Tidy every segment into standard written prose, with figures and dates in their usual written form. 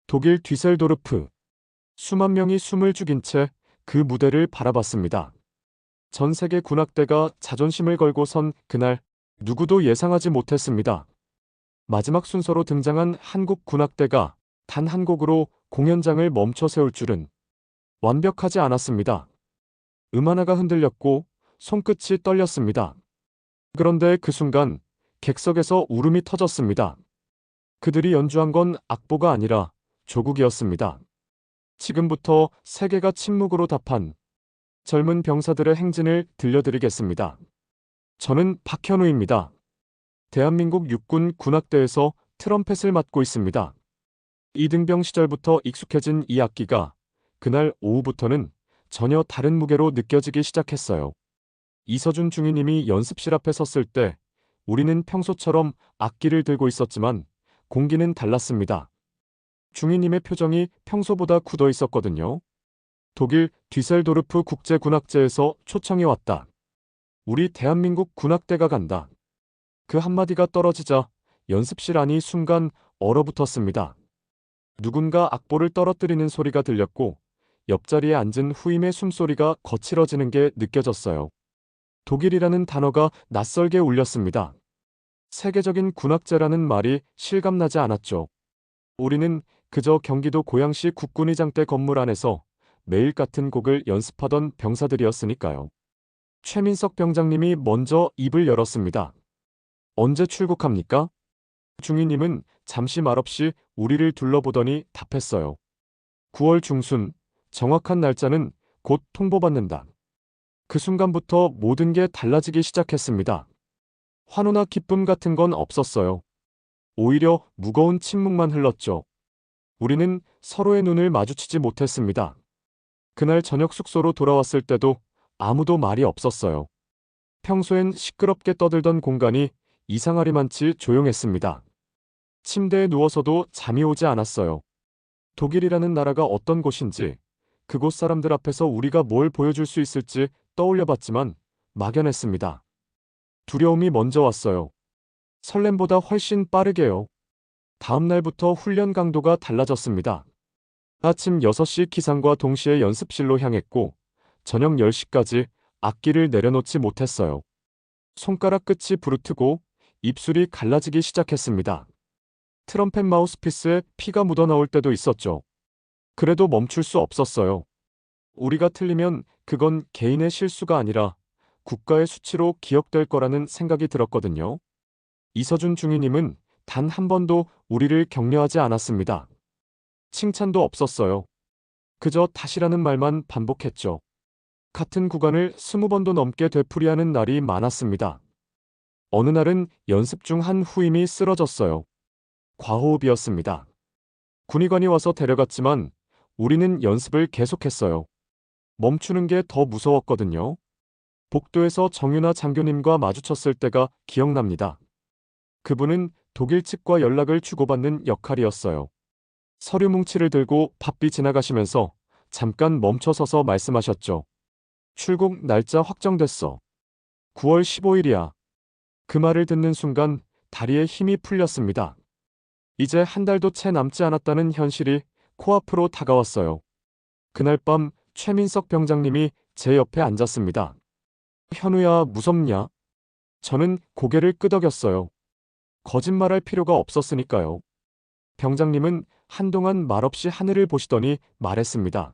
독일 뒤셀도르프. 수만 명이 숨을 죽인 채 그 무대를 바라봤습니다. 전 세계 군악대가 자존심을 걸고 선 그날, 누구도 예상하지 못했습니다. 마지막 순서로 등장한 한국 군악대가 단 한 곡으로 공연장을 멈춰 세울 줄은 완벽하지 않았습니다. 음 하나가 흔들렸고 손끝이 떨렸습니다. 그런데 그 순간 객석에서 울음이 터졌습니다. 그들이 연주한 건 악보가 아니라 조국이었습니다. 지금부터 세계가 침묵으로 답한 젊은 병사들의 행진을 들려드리겠습니다. 저는 박현우입니다. 대한민국 육군 군악대에서 트럼펫을 맡고 있습니다. 이등병 시절부터 익숙해진 이 악기가 그날 오후부터는 전혀 다른 무게로 느껴지기 시작했어요. 이서준 중위님이 연습실 앞에 섰을 때 우리는 평소처럼 악기를 들고 있었지만 공기는 달랐습니다. 중위님의 표정이 평소보다 굳어 있었거든요. 독일 뒤셀도르프 국제군악제에서 초청이 왔다. 우리 대한민국 군악대가 간다. 그 한마디가 떨어지자 연습실 안이 순간 얼어붙었습니다. 누군가 악보를 떨어뜨리는 소리가 들렸고 옆자리에 앉은 후임의 숨소리가 거칠어지는 게 느껴졌어요. 독일이라는 단어가 낯설게 울렸습니다. 세계적인 군악제라는 말이 실감나지 않았죠. 우리는 그저 경기도 고양시 국군의장대 건물 안에서 매일 같은 곡을 연습하던 병사들이었으니까요. 최민석 병장님이 먼저 입을 열었습니다. 언제 출국합니까? 중위님은 잠시 말없이 우리를 둘러보더니 답했어요. 9월 중순, 정확한 날짜는 곧 통보받는다. 그 순간부터 모든 게 달라지기 시작했습니다. 환호나 기쁨 같은 건 없었어요. 오히려 무거운 침묵만 흘렀죠. 우리는 서로의 눈을 마주치지 못했습니다. 그날 저녁 숙소로 돌아왔을 때도 아무도 말이 없었어요. 평소엔 시끄럽게 떠들던 공간이 이상하리만치 조용했습니다. 침대에 누워서도 잠이 오지 않았어요. 독일이라는 나라가 어떤 곳인지, 그곳 사람들 앞에서 우리가 뭘 보여줄 수 있을지 떠올려봤지만 막연했습니다. 두려움이 먼저 왔어요. 설렘보다 훨씬 빠르게요. 다음 날부터 훈련 강도가 달라졌습니다. 아침 6시 기상과 동시에 연습실로 향했고 저녁 10시까지 악기를 내려놓지 못했어요. 손가락 끝이 부르트고 입술이 갈라지기 시작했습니다. 트럼펫 마우스피스에 피가 묻어나올 때도 있었죠. 그래도 멈출 수 없었어요. 우리가 틀리면 그건 개인의 실수가 아니라 국가의 수치로 기억될 거라는 생각이 들었거든요. 이서준 중위님은 단 한 번도 우리를 격려하지 않았습니다. 칭찬도 없었어요. 그저 다시라는 말만 반복했죠. 같은 구간을 20번도 넘게 되풀이하는 날이 많았습니다. 어느 날은 연습 중 한 후임이 쓰러졌어요. 과호흡이었습니다. 군의관이 와서 데려갔지만 우리는 연습을 계속했어요. 멈추는 게 더 무서웠거든요. 복도에서 정윤아 장교님과 마주쳤을 때가 기억납니다. 그분은 독일 측과 연락을 주고받는 역할이었어요. 서류 뭉치를 들고 바삐 지나가시면서 잠깐 멈춰서서 말씀하셨죠. 출국 날짜 확정됐어. 9월 15일이야. 그 말을 듣는 순간 다리에 힘이 풀렸습니다. 이제 한 달도 채 남지 않았다는 현실이 코앞으로 다가왔어요. 그날 밤 최민석 병장님이 제 옆에 앉았습니다. 현우야, 무섭냐? 저는 고개를 끄덕였어요. 거짓말할 필요가 없었으니까요. 병장님은 한동안 말없이 하늘을 보시더니 말했습니다.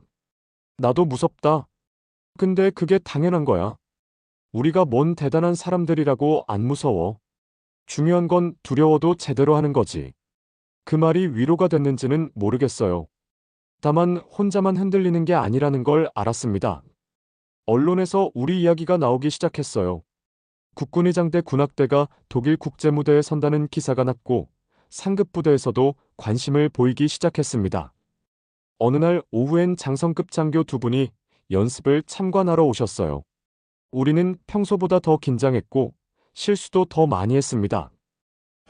나도 무섭다. 근데 그게 당연한 거야. 우리가 뭔 대단한 사람들이라고 안 무서워. 중요한 건 두려워도 제대로 하는 거지. 그 말이 위로가 됐는지는 모르겠어요. 다만 혼자만 흔들리는 게 아니라는 걸 알았습니다. 언론에서 우리 이야기가 나오기 시작했어요. 국군의장대 군악대가 독일 국제무대에 선다는 기사가 났고 상급 부대에서도 관심을 보이기 시작했습니다. 어느 날 오후엔 장성급 장교 두 분이 연습을 참관하러 오셨어요. 우리는 평소보다 더 긴장했고 실수도 더 많이 했습니다.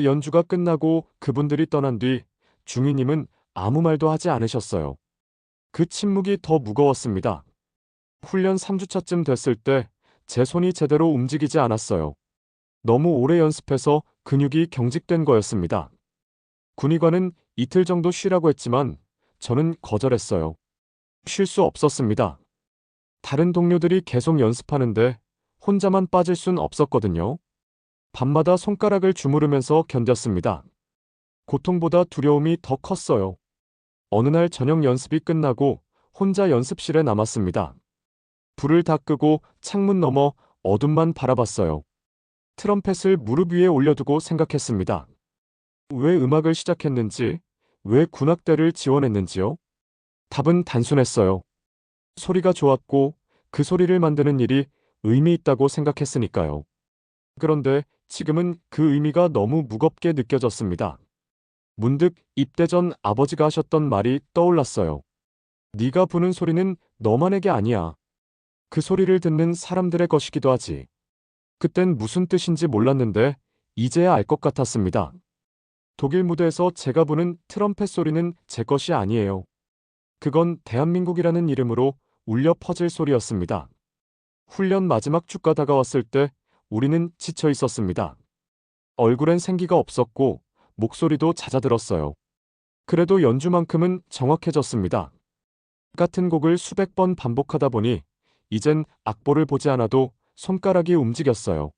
연주가 끝나고 그분들이 떠난 뒤 중위님은 아무 말도 하지 않으셨어요. 그 침묵이 더 무거웠습니다. 훈련 3주차쯤 됐을 때 제 손이 제대로 움직이지 않았어요. 너무 오래 연습해서 근육이 경직된 거였습니다. 군의관은 이틀 정도 쉬라고 했지만 저는 거절했어요. 쉴 수 없었습니다. 다른 동료들이 계속 연습하는데 혼자만 빠질 순 없었거든요. 밤마다 손가락을 주무르면서 견뎠습니다. 고통보다 두려움이 더 컸어요. 어느 날 저녁 연습이 끝나고 혼자 연습실에 남았습니다. 불을 다 끄고 창문 너머 어둠만 바라봤어요. 트럼펫을 무릎 위에 올려두고 생각했습니다. 왜 음악을 시작했는지, 왜 군악대를 지원했는지요? 답은 단순했어요. 소리가 좋았고 그 소리를 만드는 일이 의미 있다고 생각했으니까요. 그런데 지금은 그 의미가 너무 무겁게 느껴졌습니다. 문득 입대 전 아버지가 하셨던 말이 떠올랐어요. 네가 부는 소리는 너만에게 아니야. 그 소리를 듣는 사람들의 것이기도 하지. 그땐 무슨 뜻인지 몰랐는데 이제야 알 것 같았습니다. 독일 무대에서 제가 부는 트럼펫 소리는 제 것이 아니에요. 그건 대한민국이라는 이름으로 울려 퍼질 소리였습니다. 훈련 마지막 주가 다가왔을 때 우리는 지쳐 있었습니다. 얼굴엔 생기가 없었고 목소리도 잦아들었어요. 그래도 연주만큼은 정확해졌습니다. 같은 곡을 수백 번 반복하다 보니 이젠 악보를 보지 않아도 손가락이 움직였어요.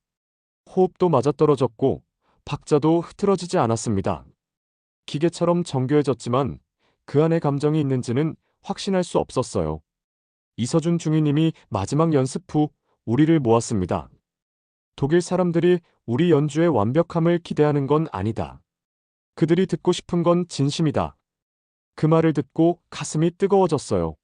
호흡도 맞아떨어졌고 박자도 흐트러지지 않았습니다. 기계처럼 정교해졌지만 그 안에 감정이 있는지는 확신할 수 없었어요. 이서준 중위님이 마지막 연습 후 우리를 모았습니다. 독일 사람들이 우리 연주의 완벽함을 기대하는 건 아니다. 그들이 듣고 싶은 건 진심이다. 그 말을 듣고 가슴이 뜨거워졌어요.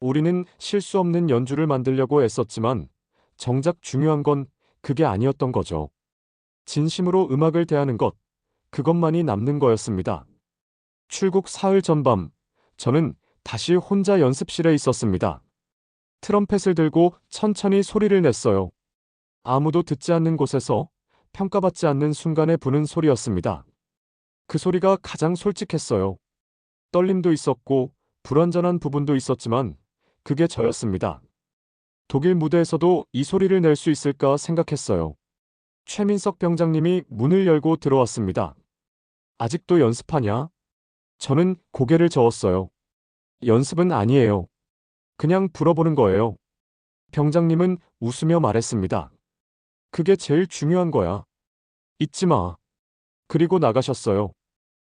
우리는 실수 없는 연주를 만들려고 애썼지만 정작 중요한 건 그게 아니었던 거죠. 진심으로 음악을 대하는 것, 그것만이 남는 거였습니다. 출국 사흘 전밤, 저는 다시 혼자 연습실에 있었습니다. 트럼펫을 들고 천천히 소리를 냈어요. 아무도 듣지 않는 곳에서 평가받지 않는 순간에 부는 소리였습니다. 그 소리가 가장 솔직했어요. 떨림도 있었고 불완전한 부분도 있었지만 그게 저였습니다. 독일 무대에서도 이 소리를 낼 수 있을까 생각했어요. 최민석 병장님이 문을 열고 들어왔습니다. 아직도 연습하냐? 저는 고개를 저었어요. 연습은 아니에요. 그냥 불어보는 거예요. 병장님은 웃으며 말했습니다. 그게 제일 중요한 거야. 잊지 마. 그리고 나가셨어요.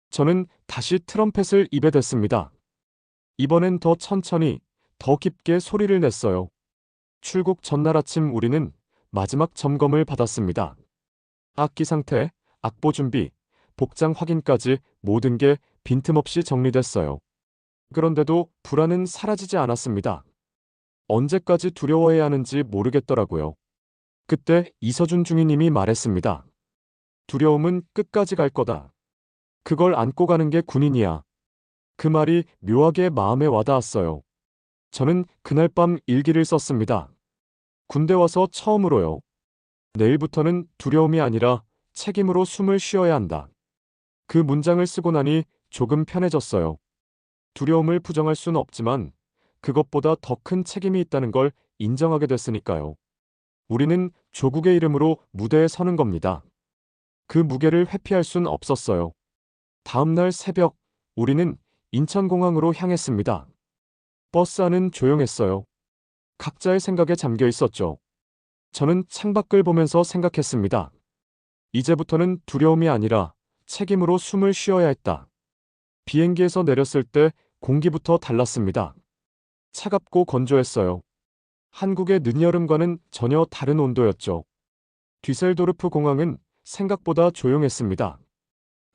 저는 다시 트럼펫을 입에 댔습니다. 이번엔 더 천천히, 더 깊게 소리를 냈어요. 출국 전날 아침 우리는 마지막 점검을 받았습니다. 악기 상태, 악보 준비, 복장 확인까지 모든 게 빈틈없이 정리됐어요. 그런데도 불안은 사라지지 않았습니다. 언제까지 두려워해야 하는지 모르겠더라고요. 그때 이서준 중위님이 말했습니다. 두려움은 끝까지 갈 거다. 그걸 안고 가는 게 군인이야. 그 말이 묘하게 마음에 와닿았어요. 저는 그날 밤 일기를 썼습니다. 군대 와서 처음으로요. 내일부터는 두려움이 아니라 책임으로 숨을 쉬어야 한다. 그 문장을 쓰고 나니 조금 편해졌어요. 두려움을 부정할 수는 없지만 그것보다 더 큰 책임이 있다는 걸 인정하게 됐으니까요. 우리는 조국의 이름으로 무대에 서는 겁니다. 그 무게를 회피할 순 없었어요. 다음 날 새벽, 우리는 인천공항으로 향했습니다. 버스 안은 조용했어요. 각자의 생각에 잠겨 있었죠. 저는 창밖을 보면서 생각했습니다. 이제부터는 두려움이 아니라 책임으로 숨을 쉬어야 했다. 비행기에서 내렸을 때 공기부터 달랐습니다. 차갑고 건조했어요. 한국의 늦여름과는 전혀 다른 온도였죠. 뒤셀도르프 공항은 생각보다 조용했습니다.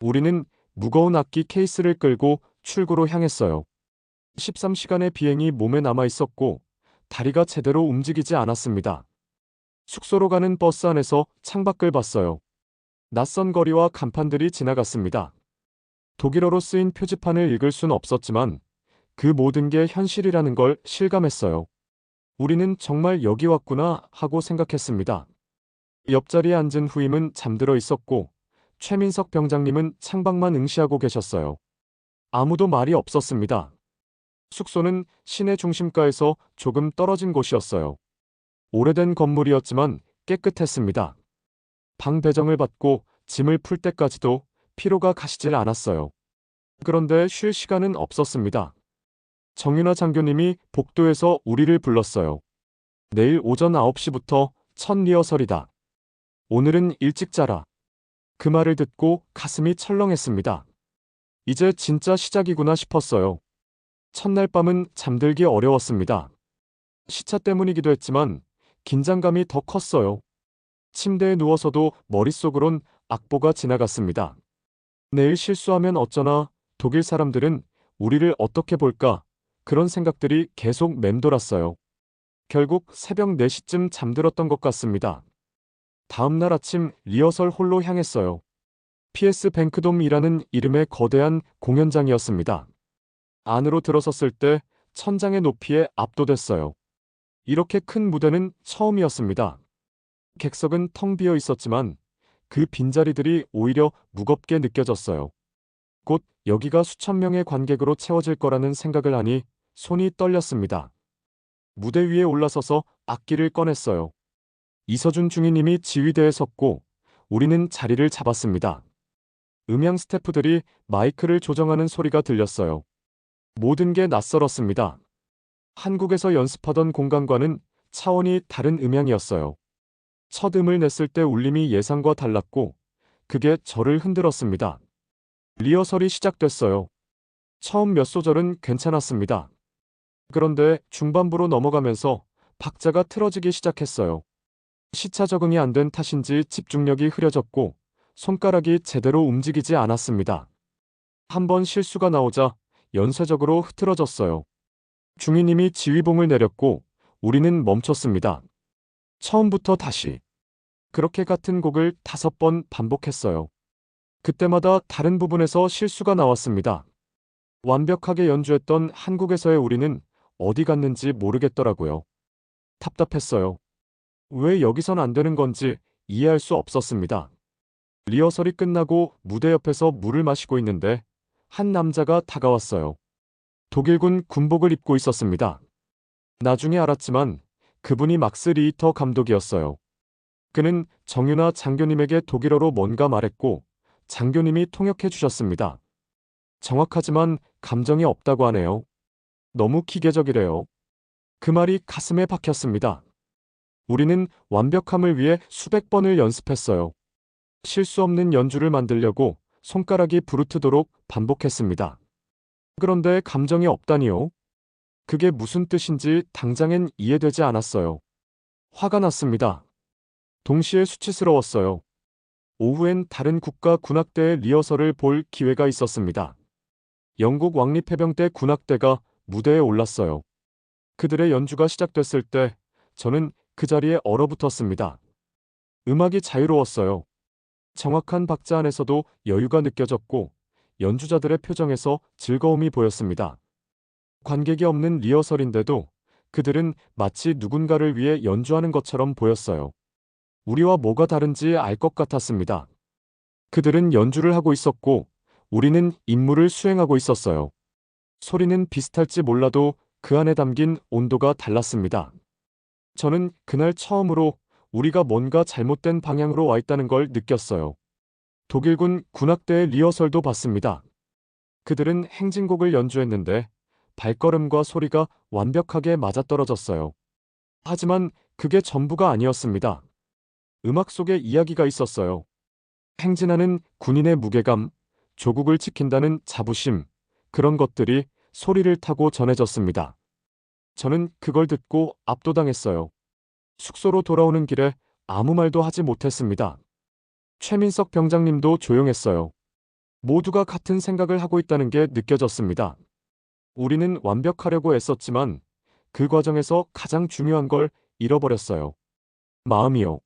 우리는 무거운 악기 케이스를 끌고 출구로 향했어요. 13시간의 비행이 몸에 남아 있었고 다리가 제대로 움직이지 않았습니다. 숙소로 가는 버스 안에서 창밖을 봤어요. 낯선 거리와 간판들이 지나갔습니다. 독일어로 쓰인 표지판을 읽을 순 없었지만 그 모든 게 현실이라는 걸 실감했어요. 우리는 정말 여기 왔구나 하고 생각했습니다. 옆자리에 앉은 후임은 잠들어 있었고 최민석 병장님은 창밖만 응시하고 계셨어요. 아무도 말이 없었습니다. 숙소는 시내 중심가에서 조금 떨어진 곳이었어요. 오래된 건물이었지만 깨끗했습니다. 방 배정을 받고 짐을 풀 때까지도 피로가 가시질 않았어요. 그런데 쉴 시간은 없었습니다. 정윤아 장교님이 복도에서 우리를 불렀어요. 내일 오전 9시부터 첫 리허설이다. 오늘은 일찍 자라. 그 말을 듣고 가슴이 철렁했습니다. 이제 진짜 시작이구나 싶었어요. 첫날 밤은 잠들기 어려웠습니다. 시차 때문이기도 했지만 긴장감이 더 컸어요. 침대에 누워서도 머릿속으론 악보가 지나갔습니다. 내일 실수하면 어쩌나, 독일 사람들은 우리를 어떻게 볼까, 그런 생각들이 계속 맴돌았어요. 결국 새벽 4시쯤 잠들었던 것 같습니다. 다음 날 아침 리허설 홀로 향했어요. PS 뱅크돔이라는 이름의 거대한 공연장이었습니다. 안으로 들어섰을 때 천장의 높이에 압도됐어요. 이렇게 큰 무대는 처음이었습니다. 객석은 텅 비어 있었지만 그 빈자리들이 오히려 무겁게 느껴졌어요. 곧 여기가 수천 명의 관객으로 채워질 거라는 생각을 하니 손이 떨렸습니다. 무대 위에 올라서서 악기를 꺼냈어요. 이서준 중위님이 지휘대에 섰고 우리는 자리를 잡았습니다. 음향 스태프들이 마이크를 조정하는 소리가 들렸어요. 모든 게 낯설었습니다. 한국에서 연습하던 공간과는 차원이 다른 음향이었어요. 첫 음을 냈을 때 울림이 예상과 달랐고 그게 저를 흔들었습니다. 리허설이 시작됐어요. 처음 몇 소절은 괜찮았습니다. 그런데 중반부로 넘어가면서 박자가 틀어지기 시작했어요. 시차 적응이 안 된 탓인지 집중력이 흐려졌고 손가락이 제대로 움직이지 않았습니다. 한 번 실수가 나오자 연쇄적으로 흐트러졌어요. 중위님이 지휘봉을 내렸고 우리는 멈췄습니다. 처음부터 다시. 그렇게 같은 곡을 5번 반복했어요. 그때마다 다른 부분에서 실수가 나왔습니다. 완벽하게 연주했던 한국에서의 우리는 어디 갔는지 모르겠더라고요. 답답했어요. 왜 여기선 안 되는 건지 이해할 수 없었습니다. 리허설이 끝나고 무대 옆에서 물을 마시고 있는데 한 남자가 다가왔어요. 독일군 군복을 입고 있었습니다. 나중에 알았지만 그분이 막스 리히터 감독이었어요. 그는 정윤아 장교님에게 독일어로 뭔가 말했고 장교님이 통역해 주셨습니다. 정확하지만 감정이 없다고 하네요. 너무 기계적이래요. 그 말이 가슴에 박혔습니다. 우리는 완벽함을 위해 수백 번을 연습했어요. 실수 없는 연주를 만들려고 손가락이 부르트도록 반복했습니다. 그런데 감정이 없다니요? 그게 무슨 뜻인지 당장엔 이해되지 않았어요. 화가 났습니다. 동시에 수치스러웠어요. 오후엔 다른 국가 군악대의 리허설을 볼 기회가 있었습니다. 영국 왕립해병대 군악대가 무대에 올랐어요. 그들의 연주가 시작됐을 때 저는 그 자리에 얼어붙었습니다. 음악이 자유로웠어요. 정확한 박자 안에서도 여유가 느껴졌고 연주자들의 표정에서 즐거움이 보였습니다. 관객이 없는 리허설인데도 그들은 마치 누군가를 위해 연주하는 것처럼 보였어요. 우리와 뭐가 다른지 알 것 같았습니다. 그들은 연주를 하고 있었고 우리는 임무를 수행하고 있었어요. 소리는 비슷할지 몰라도 그 안에 담긴 온도가 달랐습니다. 저는 그날 처음으로 우리가 뭔가 잘못된 방향으로 와 있다는 걸 느꼈어요. 독일군 군악대의 리허설도 봤습니다. 그들은 행진곡을 연주했는데 발걸음과 소리가 완벽하게 맞아떨어졌어요. 하지만 그게 전부가 아니었습니다. 음악 속에 이야기가 있었어요. 행진하는 군인의 무게감, 조국을 지킨다는 자부심, 그런 것들이 소리를 타고 전해졌습니다. 저는 그걸 듣고 압도당했어요. 숙소로 돌아오는 길에 아무 말도 하지 못했습니다. 최민석 병장님도 조용했어요. 모두가 같은 생각을 하고 있다는 게 느껴졌습니다. 우리는 완벽하려고 애썼지만 그 과정에서 가장 중요한 걸 잃어버렸어요. 마음이요.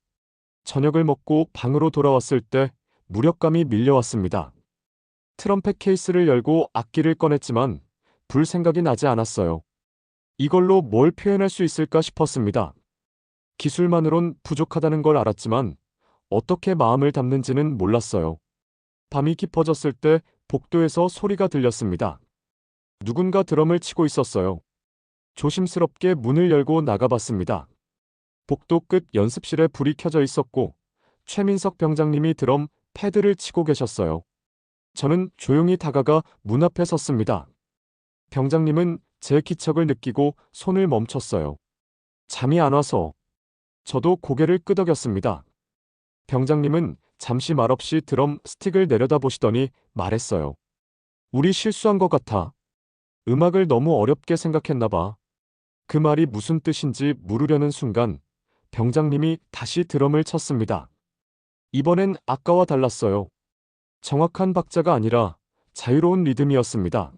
저녁을 먹고 방으로 돌아왔을 때 무력감이 밀려왔습니다. 트럼펫 케이스를 열고 악기를 꺼냈지만 불 생각이 나지 않았어요. 이걸로 뭘 표현할 수 있을까 싶었습니다. 기술만으론 부족하다는 걸 알았지만 어떻게 마음을 담는지는 몰랐어요. 밤이 깊어졌을 때 복도에서 소리가 들렸습니다. 누군가 드럼을 치고 있었어요. 조심스럽게 문을 열고 나가봤습니다. 복도 끝 연습실에 불이 켜져 있었고 최민석 병장님이 드럼 패드를 치고 계셨어요. 저는 조용히 다가가 문 앞에 섰습니다. 병장님은 제 기척을 느끼고 손을 멈췄어요. 잠이 안 와서. 저도 고개를 끄덕였습니다. 병장님은 잠시 말없이 드럼 스틱을 내려다보시더니 말했어요. 우리 실수한 것 같아. 음악을 너무 어렵게 생각했나 봐. 그 말이 무슨 뜻인지 물으려는 순간 병장님이 다시 드럼을 쳤습니다. 이번엔 아까와 달랐어요. 정확한 박자가 아니라 자유로운 리듬이었습니다.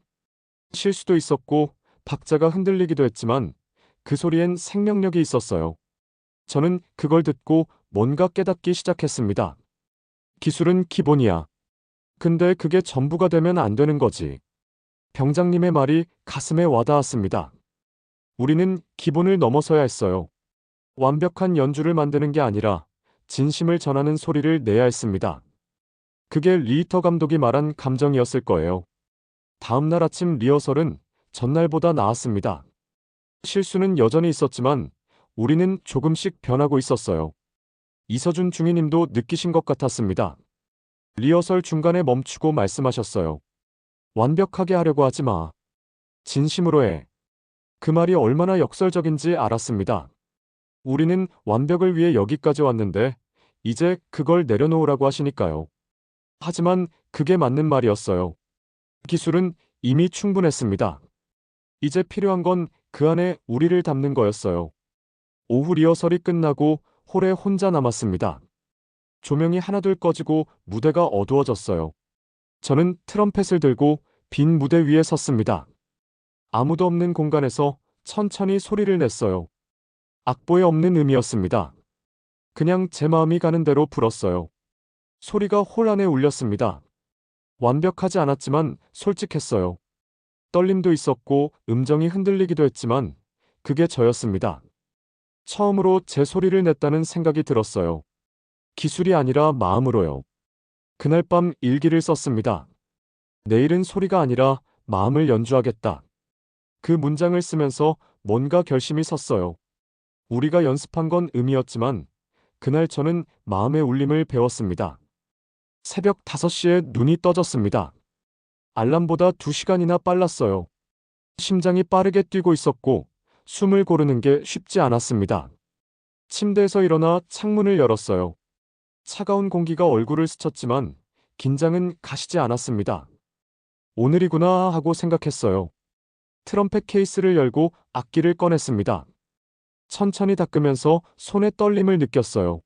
실수도 있었고 박자가 흔들리기도 했지만 그 소리엔 생명력이 있었어요. 저는 그걸 듣고 뭔가 깨닫기 시작했습니다. 기술은 기본이야. 근데 그게 전부가 되면 안 되는 거지. 병장님의 말이 가슴에 와닿았습니다. 우리는 기본을 넘어서야 했어요. 완벽한 연주를 만드는 게 아니라 진심을 전하는 소리를 내야 했습니다. 그게 리히터 감독이 말한 감정이었을 거예요. 다음 날 아침 리허설은 전날보다 나았습니다. 실수는 여전히 있었지만 우리는 조금씩 변하고 있었어요. 이서준 중위님도 느끼신 것 같았습니다. 리허설 중간에 멈추고 말씀하셨어요. 완벽하게 하려고 하지 마. 진심으로 해. 그 말이 얼마나 역설적인지 알았습니다. 우리는 완벽을 위해 여기까지 왔는데 이제 그걸 내려놓으라고 하시니까요. 하지만 그게 맞는 말이었어요. 기술은 이미 충분했습니다. 이제 필요한 건 그 안에 우리를 담는 거였어요. 오후 리허설이 끝나고 홀에 혼자 남았습니다. 조명이 하나둘 꺼지고 무대가 어두워졌어요. 저는 트럼펫을 들고 빈 무대 위에 섰습니다. 아무도 없는 공간에서 천천히 소리를 냈어요. 악보에 없는 의미였습니다. 그냥 제 마음이 가는 대로 불었어요. 소리가 홀 안에 울렸습니다. 완벽하지 않았지만 솔직했어요. 떨림도 있었고 음정이 흔들리기도 했지만 그게 저였습니다. 처음으로 제 소리를 냈다는 생각이 들었어요. 기술이 아니라 마음으로요. 그날 밤 일기를 썼습니다. 내일은 소리가 아니라 마음을 연주하겠다. 그 문장을 쓰면서 뭔가 결심이 섰어요. 우리가 연습한 건 음이었지만 그날 저는 마음의 울림을 배웠습니다. 새벽 5시에 눈이 떠졌습니다. 알람보다 2시간이나 빨랐어요. 심장이 빠르게 뛰고 있었고 숨을 고르는 게 쉽지 않았습니다. 침대에서 일어나 창문을 열었어요. 차가운 공기가 얼굴을 스쳤지만 긴장은 가시지 않았습니다. 오늘이구나 하고 생각했어요. 트럼펫 케이스를 열고 악기를 꺼냈습니다. 천천히 닦으면서 손의 떨림을 느꼈어요.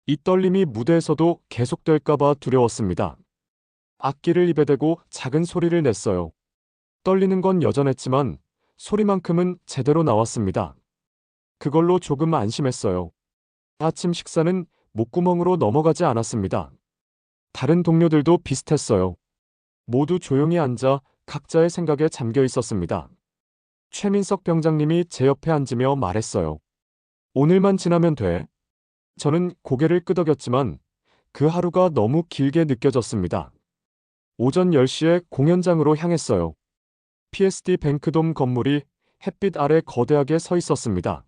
이 떨림이 무대에서도 계속될까봐 두려웠습니다. 악기를 입에 대고 작은 소리를 냈어요. 떨리는 건 여전했지만 소리만큼은 제대로 나왔습니다. 그걸로 조금 안심했어요. 아침 식사는 목구멍으로 넘어가지 않았습니다. 다른 동료들도 비슷했어요. 모두 조용히 앉아 각자의 생각에 잠겨 있었습니다. 최민석 병장님이 제 옆에 앉으며 말했어요. 오늘만 지나면 돼. 저는 고개를 끄덕였지만 그 하루가 너무 길게 느껴졌습니다. 오전 10시에 공연장으로 향했어요. PSD 뱅크돔 건물이 햇빛 아래 거대하게 서 있었습니다.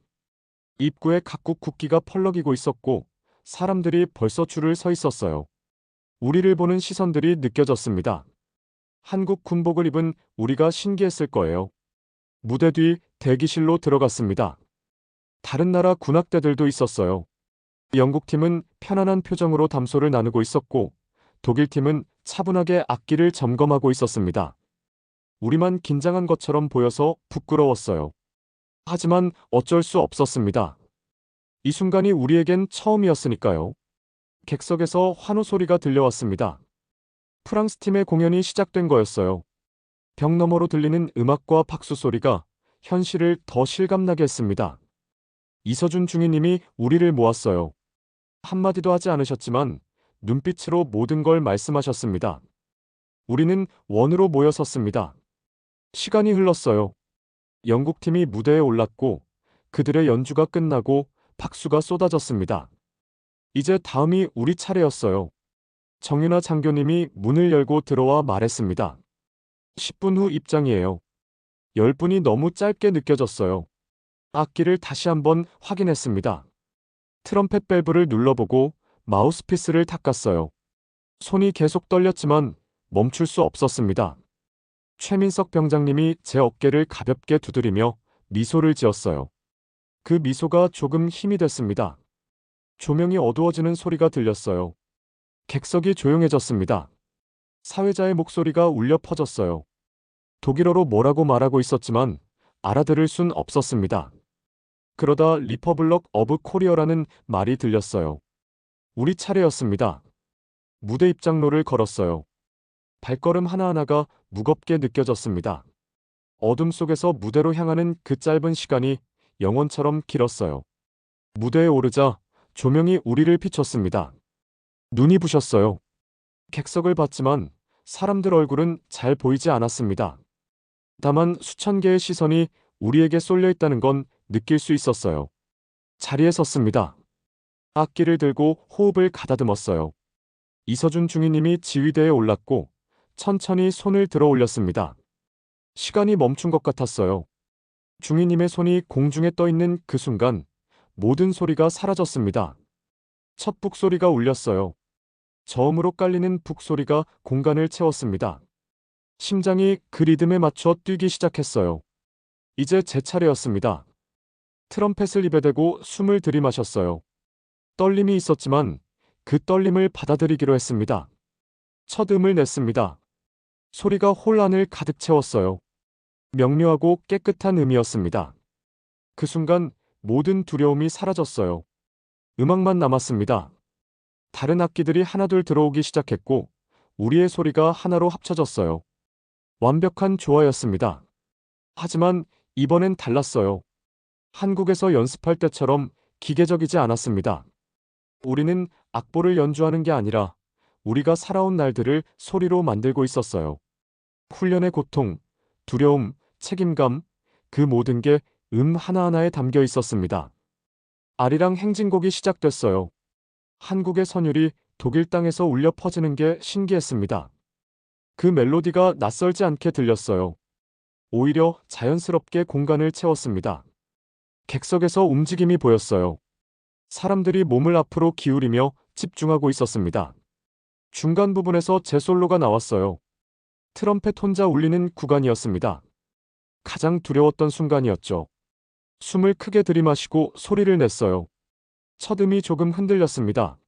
입구에 각국 국기가 펄럭이고 있었고 사람들이 벌써 줄을 서 있었어요. 우리를 보는 시선들이 느껴졌습니다. 한국 군복을 입은 우리가 신기했을 거예요. 무대 뒤 대기실로 들어갔습니다. 다른 나라 군악대들도 있었어요. 영국팀은 편안한 표정으로 담소를 나누고 있었고 독일팀은 차분하게 악기를 점검하고 있었습니다. 우리만 긴장한 것처럼 보여서 부끄러웠어요. 하지만 어쩔 수 없었습니다. 이 순간이 우리에겐 처음이었으니까요. 객석에서 환호 소리가 들려왔습니다. 프랑스 팀의 공연이 시작된 거였어요. 벽 너머로 들리는 음악과 박수 소리가 현실을 더 실감나게 했습니다. 이서준 중위님이 우리를 모았어요. 한마디도 하지 않으셨지만 눈빛으로 모든 걸 말씀하셨습니다. 우리는 원으로 모여 섰습니다. 시간이 흘렀어요. 영국팀이 무대에 올랐고 그들의 연주가 끝나고 박수가 쏟아졌습니다. 이제 다음이 우리 차례였어요. 정윤아 장교님이 문을 열고 들어와 말했습니다. 10분 후 입장이에요. 10분이 너무 짧게 느껴졌어요. 악기를 다시 한번 확인했습니다. 트럼펫 밸브를 눌러보고 마우스피스를 닦았어요. 손이 계속 떨렸지만 멈출 수 없었습니다. 최민석 병장님이 제 어깨를 가볍게 두드리며 미소를 지었어요. 그 미소가 조금 힘이 됐습니다. 조명이 어두워지는 소리가 들렸어요. 객석이 조용해졌습니다. 사회자의 목소리가 울려 퍼졌어요. 독일어로 뭐라고 말하고 있었지만 알아들을 순 없었습니다. 그러다 리퍼블럭 어브 코리어라는 말이 들렸어요. 우리 차례였습니다. 무대 입장로를 걸었어요. 발걸음 하나하나가 무겁게 느껴졌습니다. 어둠 속에서 무대로 향하는 그 짧은 시간이 영원처럼 길었어요. 무대에 오르자 조명이 우리를 비췄습니다. 눈이 부셨어요. 객석을 봤지만 사람들 얼굴은 잘 보이지 않았습니다. 다만 수천 개의 시선이 우리에게 쏠려 있다는 건 느낄 수 있었어요. 자리에 섰습니다. 악기를 들고 호흡을 가다듬었어요. 이서준 중위님이 지휘대에 올랐고 천천히 손을 들어 올렸습니다. 시간이 멈춘 것 같았어요. 중위님의 손이 공중에 떠 있는 그 순간 모든 소리가 사라졌습니다. 첫 북소리가 울렸어요. 저음으로 깔리는 북소리가 공간을 채웠습니다. 심장이 그 리듬에 맞춰 뛰기 시작했어요. 이제 제 차례였습니다. 트럼펫을 입에 대고 숨을 들이마셨어요. 떨림이 있었지만 그 떨림을 받아들이기로 했습니다. 첫 음을 냈습니다. 소리가 홀안을 가득 채웠어요. 명료하고 깨끗한 음이었습니다. 그 순간 모든 두려움이 사라졌어요. 음악만 남았습니다. 다른 악기들이 하나둘 들어오기 시작했고 우리의 소리가 하나로 합쳐졌어요. 완벽한 조화였습니다. 하지만 이번엔 달랐어요. 한국에서 연습할 때처럼 기계적이지 않았습니다. 우리는 악보를 연주하는 게 아니라 우리가 살아온 날들을 소리로 만들고 있었어요. 훈련의 고통, 두려움, 책임감, 그 모든 게 하나하나에 담겨 있었습니다. 아리랑 행진곡이 시작됐어요. 한국의 선율이 독일 땅에서 울려 퍼지는 게 신기했습니다. 그 멜로디가 낯설지 않게 들렸어요. 오히려 자연스럽게 공간을 채웠습니다. 객석에서 움직임이 보였어요. 사람들이 몸을 앞으로 기울이며 집중하고 있었습니다. 중간 부분에서 제 솔로가 나왔어요. 트럼펫 혼자 울리는 구간이었습니다. 가장 두려웠던 순간이었죠. 숨을 크게 들이마시고 소리를 냈어요. 첫 음이 조금 흔들렸습니다.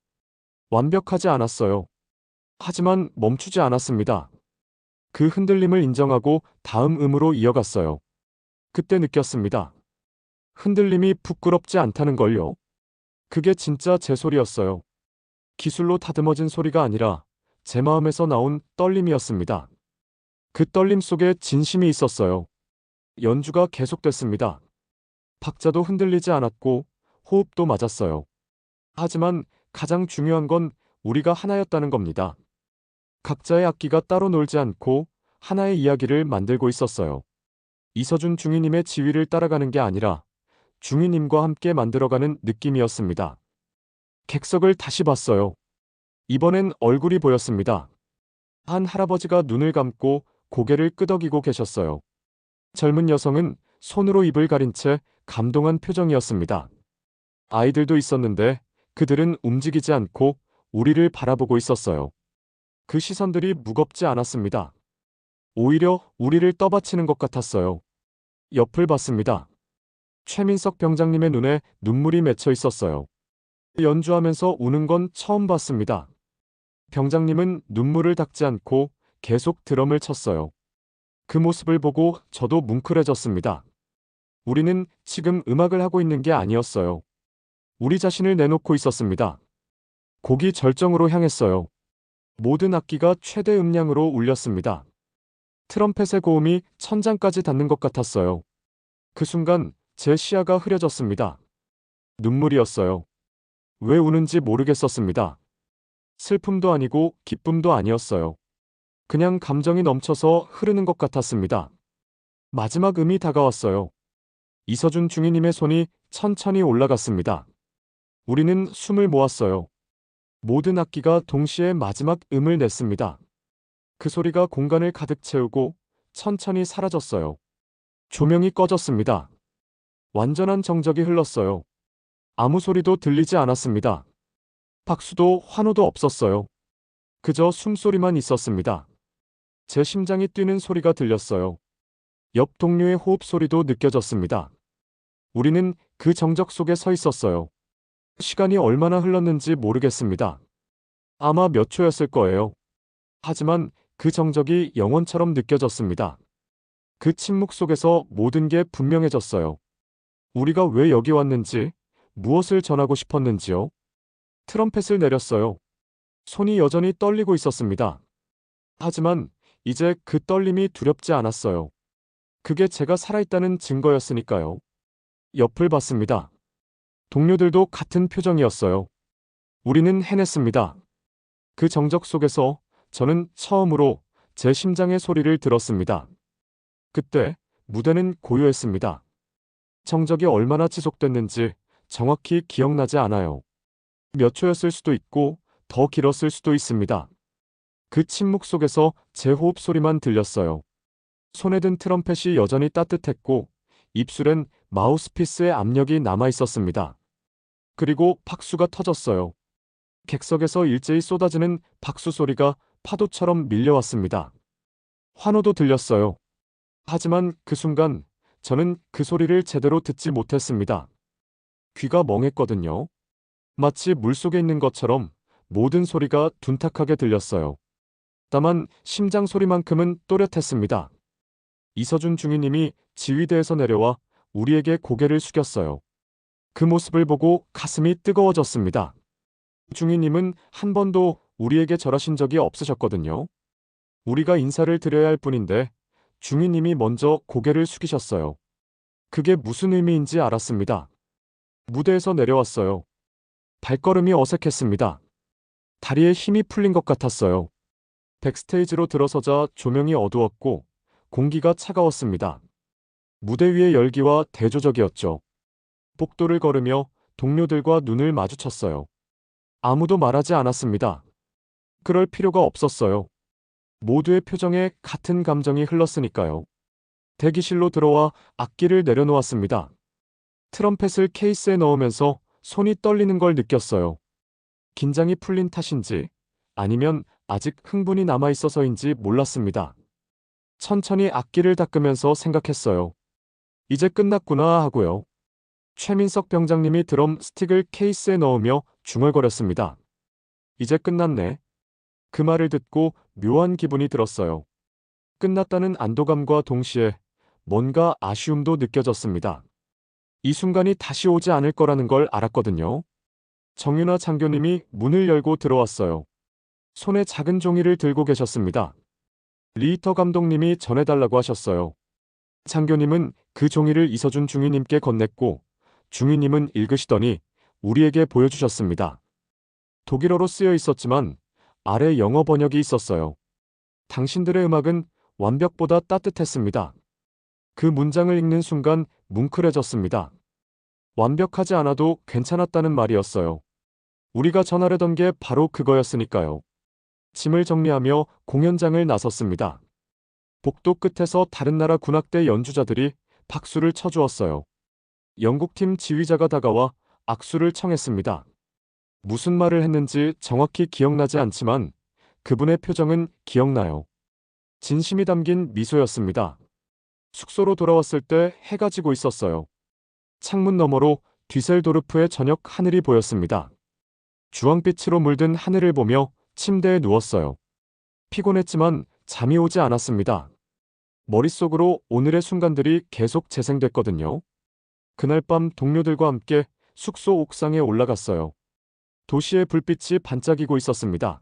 완벽하지 않았어요. 하지만 멈추지 않았습니다. 그 흔들림을 인정하고 다음 음으로 이어갔어요. 그때 느꼈습니다. 흔들림이 부끄럽지 않다는 걸요. 그게 진짜 제 소리였어요. 기술로 다듬어진 소리가 아니라 제 마음에서 나온 떨림이었습니다. 그 떨림 속에 진심이 있었어요. 연주가 계속됐습니다. 박자도 흔들리지 않았고 호흡도 맞았어요. 하지만 가장 중요한 건 우리가 하나였다는 겁니다. 각자의 악기가 따로 놀지 않고 하나의 이야기를 만들고 있었어요. 이서준 중위님의 지휘를 따라가는 게 아니라 중위님과 함께 만들어가는 느낌이었습니다. 객석을 다시 봤어요. 이번엔 얼굴이 보였습니다. 한 할아버지가 눈을 감고 고개를 끄덕이고 계셨어요. 젊은 여성은 손으로 입을 가린 채 감동한 표정이었습니다. 아이들도 있었는데 그들은 움직이지 않고 우리를 바라보고 있었어요. 그 시선들이 무겁지 않았습니다. 오히려 우리를 떠받치는 것 같았어요. 옆을 봤습니다. 최민석 병장님의 눈에 눈물이 맺혀 있었어요. 연주하면서 우는 건 처음 봤습니다. 병장님은 눈물을 닦지 않고 계속 드럼을 쳤어요. 그 모습을 보고 저도 뭉클해졌습니다. 우리는 지금 음악을 하고 있는 게 아니었어요. 우리 자신을 내놓고 있었습니다. 곡이 절정으로 향했어요. 모든 악기가 최대 음량으로 울렸습니다. 트럼펫의 고음이 천장까지 닿는 것 같았어요. 그 순간 제 시야가 흐려졌습니다. 눈물이었어요. 왜 우는지 모르겠었습니다. 슬픔도 아니고 기쁨도 아니었어요. 그냥 감정이 넘쳐서 흐르는 것 같았습니다. 마지막 음이 다가왔어요. 이서준 중위님의 손이 천천히 올라갔습니다. 우리는 숨을 모았어요. 모든 악기가 동시에 마지막 음을 냈습니다. 그 소리가 공간을 가득 채우고 천천히 사라졌어요. 조명이 꺼졌습니다. 완전한 정적이 흘렀어요. 아무 소리도 들리지 않았습니다. 박수도 환호도 없었어요. 그저 숨소리만 있었습니다. 제 심장이 뛰는 소리가 들렸어요. 옆 동료의 호흡 소리도 느껴졌습니다. 우리는 그 정적 속에 서 있었어요. 시간이 얼마나 흘렀는지 모르겠습니다. 아마 몇 초였을 거예요. 하지만 그 정적이 영원처럼 느껴졌습니다. 그 침묵 속에서 모든 게 분명해졌어요. 우리가 왜 여기 왔는지, 무엇을 전하고 싶었는지요. 트럼펫을 내렸어요. 손이 여전히 떨리고 있었습니다. 하지만 이제 그 떨림이 두렵지 않았어요. 그게 제가 살아있다는 증거였으니까요. 옆을 봤습니다. 동료들도 같은 표정이었어요. 우리는 해냈습니다. 그 정적 속에서 저는 처음으로 제 심장의 소리를 들었습니다. 그때 무대는 고요했습니다. 정적이 얼마나 지속됐는지 정확히 기억나지 않아요. 몇 초였을 수도 있고 더 길었을 수도 있습니다. 그 침묵 속에서 제 호흡 소리만 들렸어요. 손에 든 트럼펫이 여전히 따뜻했고 입술엔 마우스피스의 압력이 남아 있었습니다. 그리고 박수가 터졌어요. 객석에서 일제히 쏟아지는 박수 소리가 파도처럼 밀려왔습니다. 환호도 들렸어요. 하지만 그 순간 저는 그 소리를 제대로 듣지 못했습니다. 귀가 멍했거든요. 마치 물속에 있는 것처럼 모든 소리가 둔탁하게 들렸어요. 다만 심장 소리만큼은 또렷했습니다. 이서준 중위님이 지휘대에서 내려와 우리에게 고개를 숙였어요. 그 모습을 보고 가슴이 뜨거워졌습니다. 중위님은 한 번도 우리에게 절하신 적이 없으셨거든요. 우리가 인사를 드려야 할 뿐인데 중위님이 먼저 고개를 숙이셨어요. 그게 무슨 의미인지 알았습니다. 무대에서 내려왔어요. 발걸음이 어색했습니다. 다리에 힘이 풀린 것 같았어요. 백스테이지로 들어서자 조명이 어두웠고 공기가 차가웠습니다. 무대 위의 열기와 대조적이었죠. 복도를 걸으며 동료들과 눈을 마주쳤어요. 아무도 말하지 않았습니다. 그럴 필요가 없었어요. 모두의 표정에 같은 감정이 흘렀으니까요. 대기실로 들어와 악기를 내려놓았습니다. 트럼펫을 케이스에 넣으면서 손이 떨리는 걸 느꼈어요. 긴장이 풀린 탓인지 아니면 아직 흥분이 남아 있어서인지 몰랐습니다. 천천히 악기를 닦으면서 생각했어요. 이제 끝났구나 하고요. 최민석 병장님이 드럼 스틱을 케이스에 넣으며 중얼거렸습니다. 이제 끝났네. 그 말을 듣고 묘한 기분이 들었어요. 끝났다는 안도감과 동시에 뭔가 아쉬움도 느껴졌습니다. 이 순간이 다시 오지 않을 거라는 걸 알았거든요. 정윤아 장교님이 문을 열고 들어왔어요. 손에 작은 종이를 들고 계셨습니다. 리히터 감독님이 전해달라고 하셨어요. 장교님은 그 종이를 이서준 중위님께 건넸고 중위님은 읽으시더니 우리에게 보여주셨습니다. 독일어로 쓰여 있었지만 아래 영어 번역이 있었어요. 당신들의 음악은 완벽보다 따뜻했습니다. 그 문장을 읽는 순간 뭉클해졌습니다. 완벽하지 않아도 괜찮았다는 말이었어요. 우리가 전하려던 게 바로 그거였으니까요. 짐을 정리하며 공연장을 나섰습니다. 복도 끝에서 다른 나라 군악대 연주자들이 박수를 쳐주었어요. 영국팀 지휘자가 다가와 악수를 청했습니다. 무슨 말을 했는지 정확히 기억나지 않지만 그분의 표정은 기억나요. 진심이 담긴 미소였습니다. 숙소로 돌아왔을 때 해가 지고 있었어요. 창문 너머로 뒤셀도르프의 저녁 하늘이 보였습니다. 주황빛으로 물든 하늘을 보며 침대에 누웠어요. 피곤했지만 잠이 오지 않았습니다. 머릿속으로 오늘의 순간들이 계속 재생됐거든요. 그날 밤 동료들과 함께 숙소 옥상에 올라갔어요. 도시의 불빛이 반짝이고 있었습니다.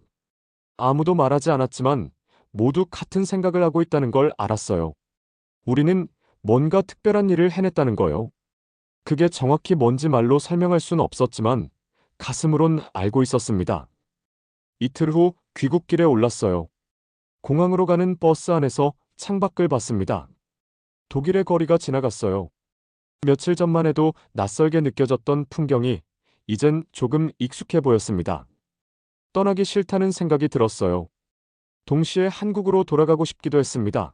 아무도 말하지 않았지만 모두 같은 생각을 하고 있다는 걸 알았어요. 우리는 뭔가 특별한 일을 해냈다는 거요. 그게 정확히 뭔지 말로 설명할 수는 없었지만 가슴으론 알고 있었습니다. 이틀 후 귀국길에 올랐어요. 공항으로 가는 버스 안에서 창밖을 봤습니다. 독일의 거리가 지나갔어요. 며칠 전만 해도 낯설게 느껴졌던 풍경이 이젠 조금 익숙해 보였습니다. 떠나기 싫다는 생각이 들었어요. 동시에 한국으로 돌아가고 싶기도 했습니다.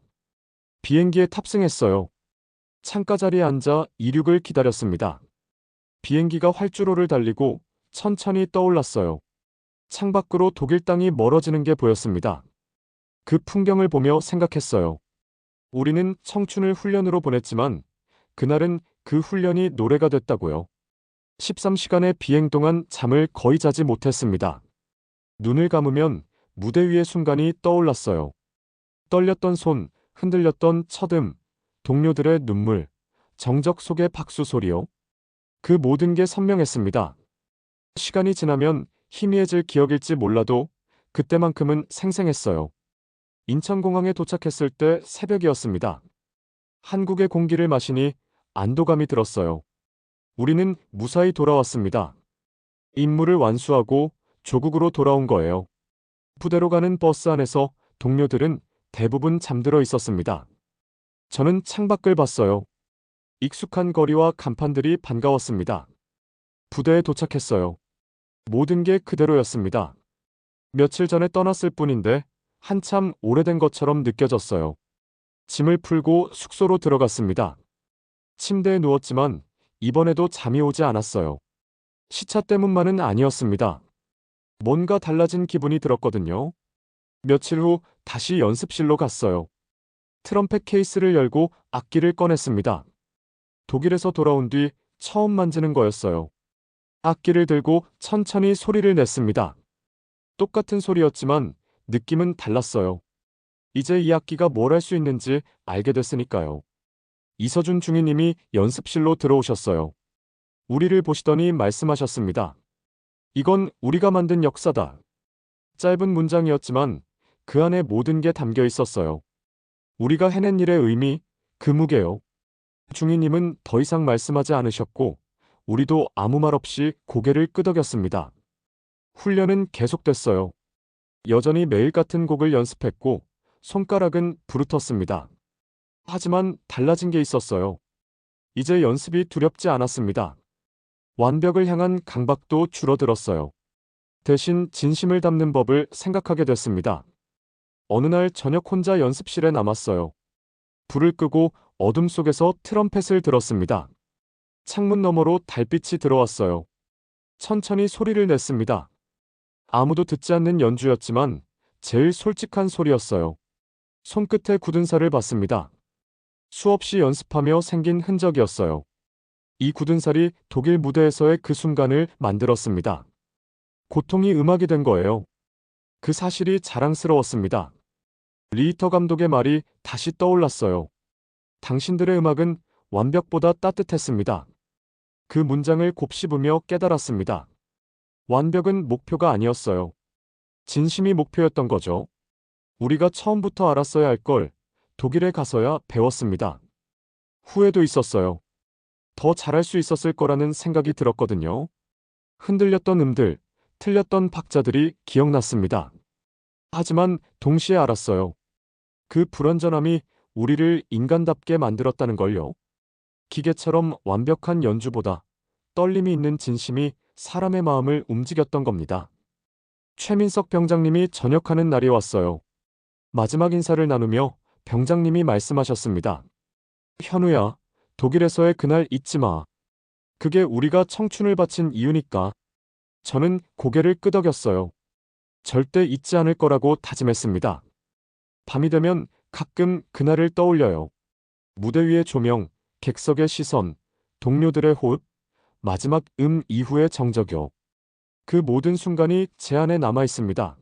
비행기에 탑승했어요. 창가 자리에 앉아 이륙을 기다렸습니다. 비행기가 활주로를 달리고 천천히 떠올랐어요. 창밖으로 독일 땅이 멀어지는 게 보였습니다. 그 풍경을 보며 생각했어요. 우리는 청춘을 훈련으로 보냈지만 그날은 그 훈련이 노래가 됐다고요. 13시간의 비행 동안 잠을 거의 자지 못했습니다. 눈을 감으면 무대 위의 순간이 떠올랐어요. 떨렸던 손, 흔들렸던 첫음, 동료들의 눈물, 정적 속의 박수 소리요. 그 모든 게 선명했습니다. 시간이 지나면 희미해질 기억일지 몰라도 그때만큼은 생생했어요. 인천공항에 도착했을 때 새벽이었습니다. 한국의 공기를 마시니 안도감이 들었어요. 우리는 무사히 돌아왔습니다. 임무를 완수하고 조국으로 돌아온 거예요. 부대로 가는 버스 안에서 동료들은 대부분 잠들어 있었습니다. 저는 창밖을 봤어요. 익숙한 거리와 간판들이 반가웠습니다. 부대에 도착했어요. 모든 게 그대로였습니다. 며칠 전에 떠났을 뿐인데 한참 오래된 것처럼 느껴졌어요. 짐을 풀고 숙소로 들어갔습니다. 침대에 누웠지만 이번에도 잠이 오지 않았어요. 시차 때문만은 아니었습니다. 뭔가 달라진 기분이 들었거든요. 며칠 후 다시 연습실로 갔어요. 트럼펫 케이스를 열고 악기를 꺼냈습니다. 독일에서 돌아온 뒤 처음 만지는 거였어요. 악기를 들고 천천히 소리를 냈습니다. 똑같은 소리였지만 느낌은 달랐어요. 이제 이 악기가 뭘 할 수 있는지 알게 됐으니까요. 이서준 중위님이 연습실로 들어오셨어요. 우리를 보시더니 말씀하셨습니다. 이건 우리가 만든 역사다. 짧은 문장이었지만 그 안에 모든 게 담겨 있었어요. 우리가 해낸 일의 의미, 그 무게요. 중위님은 더 이상 말씀하지 않으셨고 우리도 아무 말 없이 고개를 끄덕였습니다. 훈련은 계속됐어요. 여전히 매일 같은 곡을 연습했고 손가락은 부르텄습니다. 하지만 달라진 게 있었어요. 이제 연습이 두렵지 않았습니다. 완벽을 향한 강박도 줄어들었어요. 대신 진심을 담는 법을 생각하게 됐습니다. 어느 날 저녁 혼자 연습실에 남았어요. 불을 끄고 어둠 속에서 트럼펫을 들었습니다. 창문 너머로 달빛이 들어왔어요. 천천히 소리를 냈습니다. 아무도 듣지 않는 연주였지만 제일 솔직한 소리였어요. 손끝에 굳은 살을 봤습니다. 수없이 연습하며 생긴 흔적이었어요. 이 굳은 살이 독일 무대에서의 그 순간을 만들었습니다. 고통이 음악이 된 거예요. 그 사실이 자랑스러웠습니다. 리히터 감독의 말이 다시 떠올랐어요. 당신들의 음악은 완벽보다 따뜻했습니다. 그 문장을 곱씹으며 깨달았습니다. 완벽은 목표가 아니었어요. 진심이 목표였던 거죠. 우리가 처음부터 알았어야 할 걸 독일에 가서야 배웠습니다. 후회도 있었어요. 더 잘할 수 있었을 거라는 생각이 들었거든요. 흔들렸던 음들, 틀렸던 박자들이 기억났습니다. 하지만 동시에 알았어요. 그 불완전함이 우리를 인간답게 만들었다는 걸요. 기계처럼 완벽한 연주보다 떨림이 있는 진심이 사람의 마음을 움직였던 겁니다. 최민석 병장님이 전역하는 날이 왔어요. 마지막 인사를 나누며 병장님이 말씀하셨습니다. 현우야, 독일에서의 그날 잊지 마. 그게 우리가 청춘을 바친 이유니까. 저는 고개를 끄덕였어요. 절대 잊지 않을 거라고 다짐했습니다. 밤이 되면 가끔 그날을 떠올려요. 무대 위의 조명, 객석의 시선, 동료들의 호흡, 마지막 이후의 정적요. 그 모든 순간이 제 안에 남아 있습니다.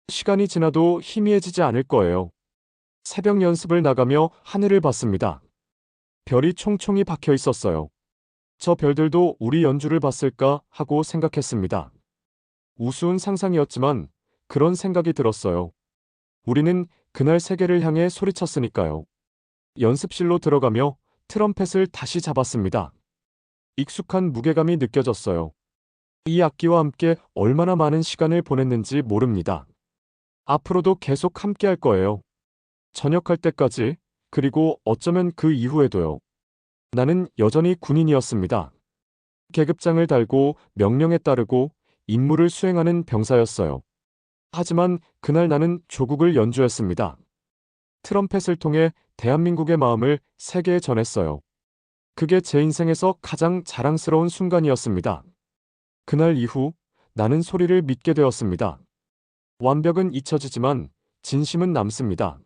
시간이 지나도 희미해지지 않을 거예요. 새벽 연습을 나가며 하늘을 봤습니다. 별이 총총히 박혀 있었어요. 저 별들도 우리 연주를 봤을까 하고 생각했습니다. 우스운 상상이었지만 그런 생각이 들었어요. 우리는 그날 세계를 향해 소리쳤으니까요. 연습실로 들어가며 트럼펫을 다시 잡았습니다. 익숙한 무게감이 느껴졌어요. 이 악기와 함께 얼마나 많은 시간을 보냈는지 모릅니다. 앞으로도 계속 함께 할 거예요. 전역할 때까지, 그리고 어쩌면 그 이후에도요. 나는 여전히 군인이었습니다. 계급장을 달고 명령에 따르고 임무를 수행하는 병사였어요. 하지만 그날 나는 조국을 연주했습니다. 트럼펫을 통해 대한민국의 마음을 세계에 전했어요. 그게 제 인생에서 가장 자랑스러운 순간이었습니다. 그날 이후 나는 소리를 믿게 되었습니다. 완벽은 잊혀지지만 진심은 남습니다.